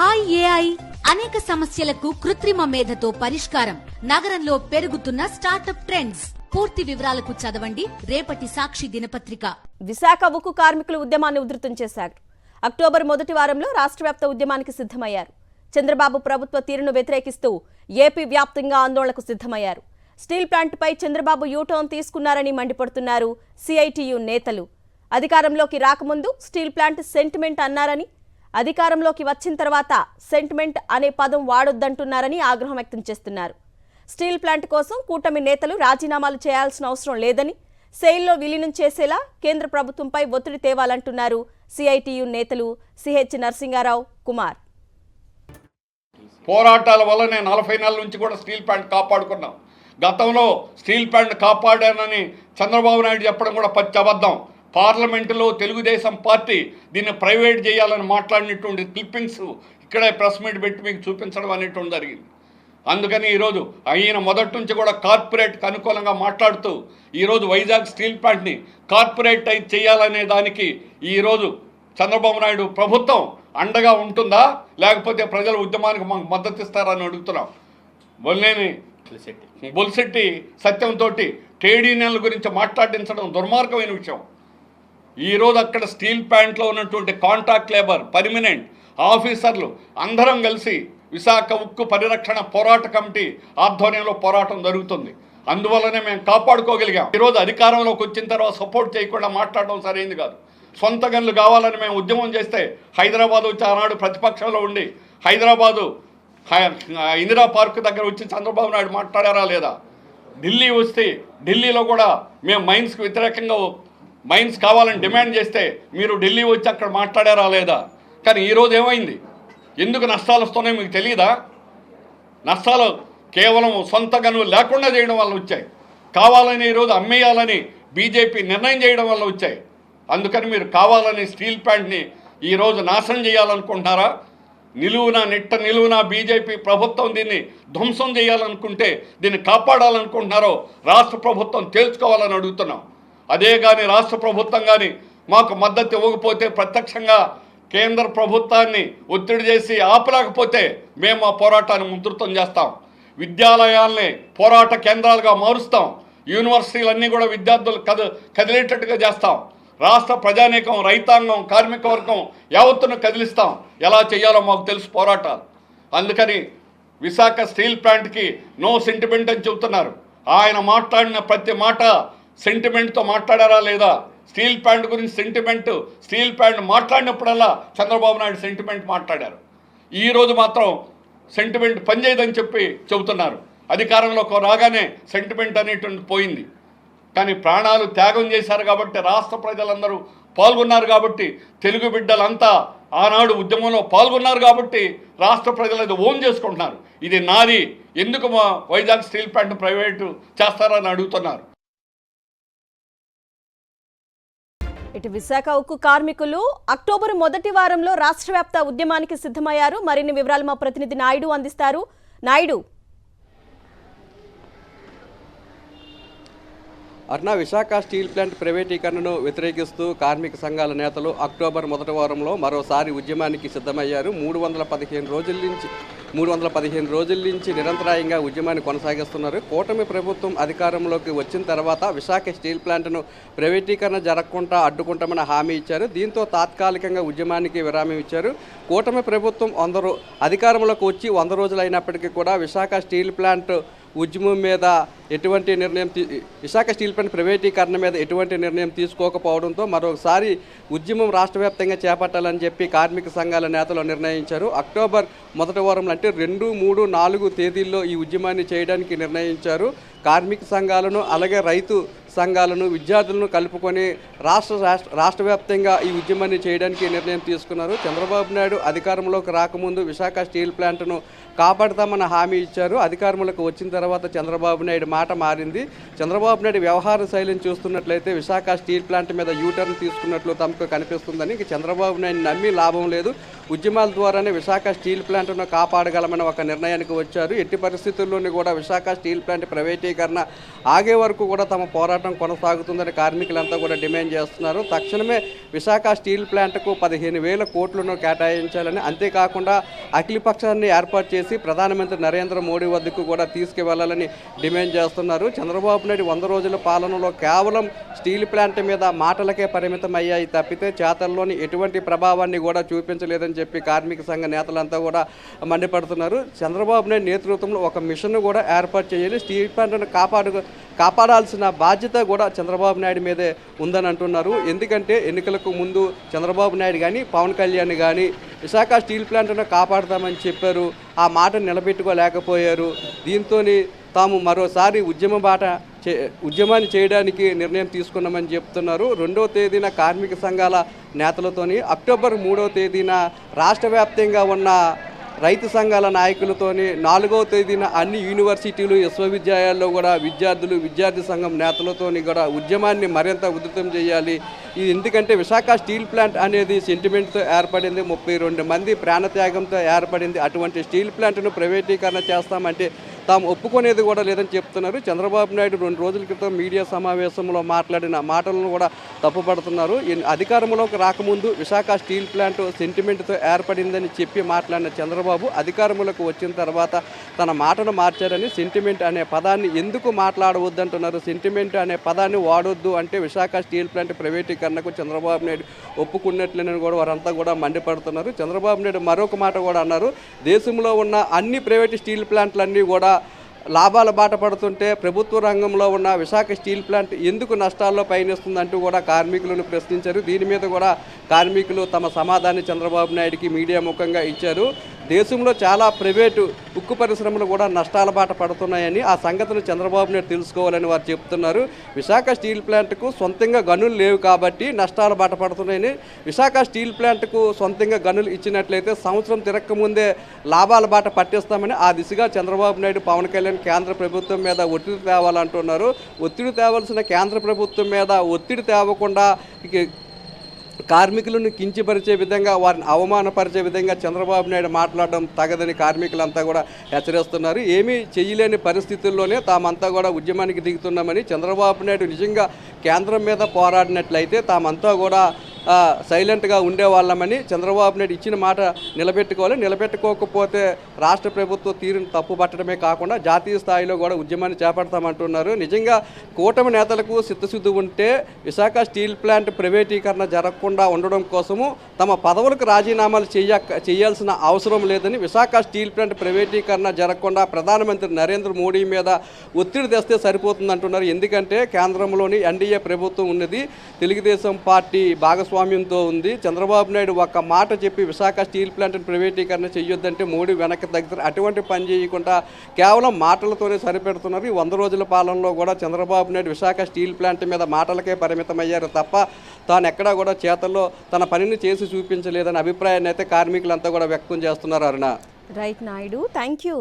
Hi AI అనేక సమస్యలకు కృత్రిమ మేధతో పరిష్కారం. నగరంలో పెరుగుతున్న స్టార్టప్ ట్రెండ్స్. పూర్తి వివరాలకు చదవండి రేపటి సాక్షి దినపత్రిక. విశాఖ ఉక్కు కార్మికులు ఉద్యమాన్ని ఉధృతం చేశారు. అక్టోబర్ మొదటి వారంలో రాష్ట్ర వ్యాప్త ఉద్యమానికి సిద్ధమయ్యారు. చంద్రబాబు ప్రభుత్వ తీరును వ్యతిరేకిస్తూ ఏపీ వ్యాప్తంగా ఆందోళనకు సిద్ధమయ్యారు. స్టీల్ ప్లాంట్పై చంద్రబాబు యూటర్న్ తీసుకున్నారని మండిపడుతున్నారు సిఐటియు నేతలు. అధికారంలోకి రాకముందు స్టీల్ ప్లాంట్ సెంటిమెంట్ అన్నారని, అధికారంలోకి వచ్చిన తర్వాత సెంటిమెంట్ అనే పదం వాడొద్దంటున్నారని ఆగ్రహం వ్యక్తం చేస్తున్నారు. స్టీల్ ప్లాంట్ కోసం కూటమి నేతలు రాజీనామాలు చేయాల్సిన అవసరం లేదని, సెయిల్లో విలీనం చేసేలా కేంద్ర ప్రభుత్వంపై ఒత్తిడి తేవాలంటున్నారు సిఐటియు నేతలు సిహెచ్ నరసింగారావు, కుమార్. పోరాటాల వల్లనే 40 నెలల నుంచి కూడా స్టీల్ ప్లాంట్ కాపాడుకున్నాం. గతంలో స్టీల్ ప్లాంట్ కాపాడానని చంద్రబాబు నాయుడు చెప్పడం కూడా పచ్చి అబద్ధం. పార్లమెంటులో తెలుగుదేశం పార్టీ దీన్ని ప్రైవేట్ చేయాలని మాట్లాడినటువంటి క్లిప్పింగ్స్ ఇక్కడే ప్రెస్ మీట్ పెట్టి మీకు చూపించడం అనేటువంటి జరిగింది. అందుకని ఈరోజు ఆయన మొదటి నుంచి కూడా కార్పొరేట్కి అనుకూలంగా మాట్లాడుతూ ఈరోజు వైజాగ్ స్టీల్ ప్లాంట్ని కార్పొరేటైజ్ చేయాలనే దానికి ఈరోజు చంద్రబాబు నాయుడు ప్రభుత్వం అండగా ఉంటుందా, లేకపోతే ప్రజల ఉద్యమానికి మాకు మద్దతు ఇస్తారని అడుగుతున్నాం. బొలిశెట్టి సత్యంతో ట్రేడ్ యూనియన్ల గురించి మాట్లాడించడం దుర్మార్గమైన విషయం. ఈరోజు అక్కడ స్టీల్ ప్లాంట్లో ఉన్నటువంటి కాంట్రాక్ట్ లేబర్, పర్మనెంట్ ఆఫీసర్లు అందరం కలిసి విశాఖ ఉక్కు పరిరక్షణ పోరాట కమిటీ ఆధ్వర్యంలో పోరాటం జరుగుతుంది. అందువల్లనే మేము కాపాడుకోగలిగాం. ఈరోజు అధికారంలోకి వచ్చిన తర్వాత సపోర్ట్ చేయకుండా మాట్లాడడం సరైంది కాదు. సొంత గనులు కావాలని మేము ఉద్యమం చేస్తే హైదరాబాద్ వచ్చి ఆనాడు ప్రతిపక్షంలో ఉండి హైదరాబాదు ఇందిరా పార్క్ దగ్గర వచ్చి చంద్రబాబు నాయుడు మాట్లాడారా లేదా? ఢిల్లీ వస్తే ఢిల్లీలో కూడా మేము మైన్స్కి వ్యతిరేకంగా మైన్స్ కావాలని డిమాండ్ చేస్తే మీరు ఢిల్లీ వచ్చి అక్కడ మాట్లాడారా లేదా? కానీ ఈరోజు ఏమైంది? ఎందుకు నష్టాలు వస్తున్నాయో మీకు తెలియదా? నష్టాలు కేవలం సొంత గనులు లేకుండా చేయడం వల్ల వచ్చాయి. కావాలని ఈరోజు అమ్మేయాలని బీజేపీ నిర్ణయం చేయడం వల్ల వచ్చాయి. అందుకని మీరు కావాలని స్టీల్ ప్లాంట్ని ఈరోజు నాశనం చేయాలనుకుంటున్నారా? నిలువున బీజేపీ ప్రభుత్వం దీన్ని ధ్వంసం చేయాలనుకుంటే, దీన్ని కాపాడాలనుకుంటున్నారో రాష్ట్ర ప్రభుత్వం తేల్చుకోవాలని అడుగుతున్నాం. అదే కానీ రాష్ట్ర ప్రభుత్వం కానీ మాకు మద్దతు ఇవ్వకపోతే ప్రత్యక్షంగా కేంద్ర ప్రభుత్వాన్ని ఒత్తిడి చేసి ఆపలేకపోతే మేము ఆ పోరాటాన్ని ఉధృతం చేస్తాం. విద్యాలయాల్ని పోరాట కేంద్రాలుగా మారుస్తాం. యూనివర్సిటీలన్నీ కూడా విద్యార్థులు కదిలేటట్టుగా చేస్తాం. రాష్ట్ర ప్రజానీకం, రైతాంగం, కార్మిక వర్గం యావత్తును కదిలిస్తాం. ఎలా చేయాలో మాకు తెలుసు పోరాటాలు. అందుకని విశాఖ స్టీల్ ప్లాంట్కి నో సెంటిమెంట్ అని చెబుతున్నారు. ఆయన మాట్లాడిన ప్రతి మాట సెంటిమెంట్తో మాట్లాడారా లేదా? స్టీల్ ప్లాంట్ గురించి సెంటిమెంట్, స్టీల్ ప్లాంట్ మాట్లాడినప్పుడల్లా చంద్రబాబు నాయుడు సెంటిమెంట్ మాట్లాడారు. ఈరోజు మాత్రం సెంటిమెంట్ పనిచేయదని చెప్పి చెబుతున్నారు. అధికారంలోకి రాగానే సెంటిమెంట్ అనేటువంటి పోయింది. కానీ ప్రాణాలు త్యాగం చేశారు కాబట్టి, రాష్ట్ర ప్రజలందరూ పాల్గొన్నారు కాబట్టి, తెలుగు బిడ్డలంతా ఆనాడు ఉద్యమంలో పాల్గొన్నారు కాబట్టి రాష్ట్ర ప్రజలు అది ఓన్ చేసుకుంటున్నారు. ఇది నాది, ఎందుకు మా వైజాగ్ స్టీల్ ప్లాంట్ ప్రైవేటు చేస్తారని అడుగుతున్నారు. ఇటు విశాఖ ఉక్కు కార్మికులు అక్టోబర్ మొదటి వారంలో రాష్ట్ర వ్యాప్త ఉద్యమానికి సిద్ధమయ్యారు. మరిన్ని వివరాలు మా ప్రతినిధి నాయుడు అందిస్తారు. నాయుడు, విశాఖ స్టీల్ ప్లాంట్ ప్రైవేటీకరణను వ్యతిరేకిస్తూ కార్మిక సంఘాల నేతలు అక్టోబర్ మొదటి వారంలో మరోసారి ఉద్యమానికి సిద్ధమయ్యారు. 315 రోజుల నుంచి నిరంతరాయంగా ఉద్యమాన్ని కొనసాగిస్తున్నారు. కూటమి ప్రభుత్వం అధికారంలోకి వచ్చిన తర్వాత విశాఖ స్టీల్ ప్లాంట్ను ప్రైవేటీకరణ జరగకుండా అడ్డుకుంటామని హామీ ఇచ్చారు. దీంతో తాత్కాలికంగా ఉద్యమానికి విరామం ఇచ్చారు. కూటమి ప్రభుత్వం అధికారంలోకి వచ్చి 100 రోజులు అయినప్పటికీ కూడా విశాఖ స్టీల్ ప్లాంట్ ఉద్యమం మీద ఎటువంటి నిర్ణయం విశాఖ స్టీల్ ప్లాంట్ ప్రైవేటీకరణ మీద ఎటువంటి నిర్ణయం తీసుకోకపోవడంతో మరోసారి ఉద్యమం రాష్ట్ర వ్యాప్తంగా చేపట్టాలని చెప్పి కార్మిక సంఘాల నేతలు నిర్ణయించారు. అక్టోబర్ మొదటి వారంలో అంటే 2, 3, 4 తేదీల్లో ఈ ఉద్యమాన్ని చేయడానికి నిర్ణయించారు. కార్మిక సంఘాలను, అలాగే రైతు సంఘాలను, విద్యార్థులను కలుపుకొని రాష్ట్ర వ్యాప్తంగా ఈ ఉద్యమాన్ని చేయడానికి నిర్ణయం తీసుకున్నారు. చంద్రబాబు నాయుడు అధికారంలోకి రాకముందు విశాఖ స్టీల్ ప్లాంట్ను కాపాడుతామని హామీ ఇచ్చారు. అధికారంలోకి వచ్చిన తర్వాత చంద్రబాబు నాయుడు మాట మారింది. చంద్రబాబు నాయుడు వ్యవహార శైలిని చూస్తున్నట్లయితే విశాఖ స్టీల్ ప్లాంట్ మీద యూటర్న్ తీసుకున్నట్లు తమకు కనిపిస్తుందని, చంద్రబాబు నాయుడు నమ్మి లాభం లేదు, ఉద్యమాల ద్వారానే విశాఖ స్టీల్ ప్లాంట్ను కాపాడగలమని ఒక నిర్ణయానికి వచ్చారు. ఎట్టి పరిస్థితుల్లోనూ కూడా విశాఖ స్టీల్ ప్లాంట్ ప్రైవేటీకరణ ఆగే వరకు కూడా తమ పోరాటం కొనసాగుతుందని కార్మికులంతా కూడా డిమాండ్ చేస్తున్నారు. తక్షణమే విశాఖ స్టీల్ ప్లాంట్కు 15,000 కోట్లను కేటాయించాలని, అంతేకాకుండా అఖిలపక్షాన్ని ఏర్పాటు చేసి ప్రధానమంత్రి నరేంద్ర మోడీ వద్దకు కూడా తీసుకువెళ్లాలని డిమాండ్ చేస్తున్నారు. చంద్రబాబు నాయుడు 100 రోజుల పాలనలో కేవలం స్టీల్ ప్లాంట్ మీద మాటలకే పరిమితం అయ్యాయి తప్పితే చేతల్లోని ఎటువంటి ప్రభావాన్ని కూడా చూపించలేదని చెప్పి కార్మిక సంఘ నేతలంతా కూడా మండిపడుతున్నారు. చంద్రబాబు నాయుడు నేతృత్వంలో ఒక మిషన్ కూడా ఏర్పాటు చేయాలి. స్టీల్ ప్లాంట్ను కాపాడాల్సిన బాధ్యత కూడా చంద్రబాబు నాయుడు మీదే ఉందని అంటున్నారు. ఎందుకంటే ఎన్నికలకు ముందు చంద్రబాబు నాయుడు కానీ పవన్ కళ్యాణ్ కానీ విశాఖ స్టీల్ ప్లాంట్ను కాపాడతామని చెప్పారు. ఆ మాట నిలబెట్టుకోలేకపోయారు. దీంతో తాము మరోసారి ఉద్యమాన్ని చేయడానికి నిర్ణయం తీసుకున్నామని చెప్తున్నారు. 2వ తేదీన కార్మిక సంఘాల నేతలతోని, అక్టోబర్ 3వ తేదీన రాష్ట్ర వ్యాప్తంగా ఉన్న రైతు సంఘాల నాయకులతోని, 4వ తేదీన అన్ని యూనివర్సిటీలు విశ్వవిద్యాలయాల్లో కూడా విద్యార్థి సంఘం నేతలతోని కూడా ఉద్యమాన్ని మరింత ఉధృతం చేయాలి. ఇది ఎందుకంటే విశాఖ స్టీల్ ప్లాంట్ అనేది సెంటిమెంట్తో ఏర్పడింది, 32 మంది ప్రాణత్యాగంతో ఏర్పడింది. అటువంటి స్టీల్ ప్లాంట్ను ప్రైవేటీకరణ చేస్తామంటే తాము ఒప్పుకునేది కూడా లేదని చెప్తున్నారు. చంద్రబాబు నాయుడు 2 రోజుల క్రితం మీడియా సమావేశంలో మాట్లాడిన మాటలను కూడా తప్పుపడుతున్నారు. అధికారంలోకి రాకముందు విశాఖ స్టీల్ ప్లాంట్ సెంటిమెంట్తో ఏర్పడిందని చెప్పి మాట్లాడిన చంద్రబాబు అధికారంలోకి వచ్చిన తర్వాత తన మాటను మార్చారని, సెంటిమెంట్ అనే పదాన్ని ఎందుకు మాట్లాడవద్దంటున్నారు, సెంటిమెంట్ అనే పదాన్ని వాడొద్దు అంటే విశాఖ స్టీల్ ప్లాంట్ ప్రైవేటీకరణకు చంద్రబాబు నాయుడు ఒప్పుకున్నట్లేనని కూడా వారంతా కూడా మండిపడుతున్నారు. చంద్రబాబు నాయుడు మరొక మాట కూడా అన్నారు, దేశంలో ఉన్న అన్ని ప్రైవేట్ స్టీల్ ప్లాంట్లన్నీ కూడా లాభాల బాట పడుతుంటే ప్రభుత్వ రంగంలో ఉన్న విశాఖ స్టీల్ ప్లాంట్ ఎందుకు నష్టాల్లో పయనిస్తుందంటూ కూడా కార్మికులను ప్రశ్నించారు. దీని మీద కూడా కార్మికులు తమ సమాధానాన్ని చంద్రబాబు నాయుడికి మీడియా ముఖంగా ఇచ్చారు. దేశంలో చాలా ప్రైవేటు ఉక్కు పరిశ్రమలు కూడా నష్టాల బాట పడుతున్నాయని, ఆ సంగతిని చంద్రబాబు నాయుడు తెలుసుకోవాలని వారు చెప్తున్నారు. విశాఖ స్టీల్ ప్లాంట్కు సొంతంగా గనులు లేవు కాబట్టి నష్టాల బాట పడుతున్నాయని, విశాఖ స్టీల్ ప్లాంట్కు సొంతంగా గనులు ఇచ్చినట్లయితే సంవత్సరం తిరక్కముందే లాభాల బాట పట్టిస్తామని ఆ దిశగా చంద్రబాబు నాయుడు పవన్ కళ్యాణ్ కేంద్ర ప్రభుత్వం మీద ఒత్తిడి తేవాలంటున్నారు. ఒత్తిడి తేవాల్సిన కేంద్ర ప్రభుత్వం మీద ఒత్తిడి తేవకుండా కార్మికులను కించపరిచే విధంగా, వారిని అవమానపరిచే విధంగా చంద్రబాబు నాయుడు మాట్లాడడం తగదని కార్మికులంతా కూడా హెచ్చరిస్తున్నారు. ఏమీ చేయలేని పరిస్థితుల్లోనే తామంతా కూడా ఉద్యమానికి దిగుతున్నామని, చంద్రబాబు నాయుడు నిజంగా కేంద్రం మీద పోరాడినట్లయితే తామంతా కూడా సైలెంట్గా ఉండేవాళ్ళమని, చంద్రబాబు నాయుడు ఇచ్చిన మాట నిలబెట్టుకోవాలి, నిలబెట్టుకోకపోతే రాష్ట్ర ప్రభుత్వ తీరును తప్పు పట్టడమే కాకుండా జాతీయ స్థాయిలో కూడా ఉద్యమాన్ని చేపడతామంటున్నారు. నిజంగా కూటమి నేతలకు చిత్తశుద్ధి ఉంటే విశాఖ స్టీల్ ప్లాంట్ ప్రైవేటీకరణ జరగకుండా ఉండడం కోసము తమ పదవులకు రాజీనామాలు చేయాల్సిన అవసరం లేదని, విశాఖ స్టీల్ ప్లాంట్ ప్రైవేటీకరణ జరగకుండా ప్రధానమంత్రి నరేంద్ర మోడీ మీద ఒత్తిడి తెస్తే సరిపోతుందంటున్నారు. ఎందుకంటే కేంద్రంలోని ఎన్డీఏ ప్రభుత్వం ఉన్నది, తెలుగుదేశం పార్టీ భాగస్వామ్యంతో ఉంది. చంద్రబాబు నాయుడు ఒక్క మాట చెప్పి విశాఖ స్టీల్ ప్లాంట్ ప్రైవేటీకరణ చేయొద్దంటే మోడీ వెనక్కి తగ్గుతారు. అటువంటి పని చేయకుండా కేవలం మాటలతోనే సరిపెడుతున్నారు. ఈ 100 రోజుల పాలనలో కూడా చంద్రబాబు నాయుడు విశాఖ స్టీల్ ప్లాంట్ మీద మాటలకే పరిమితమయ్యారు తప్ప తాను ఎక్కడా కూడా చేతల్లో తన పనిని చేసి చూపించలేదనే అభిప్రాయాన్ని అయితే కార్మికులంతా కూడా వ్యక్తం చేస్తున్నారు. Aruna. Right Naidu, thank you.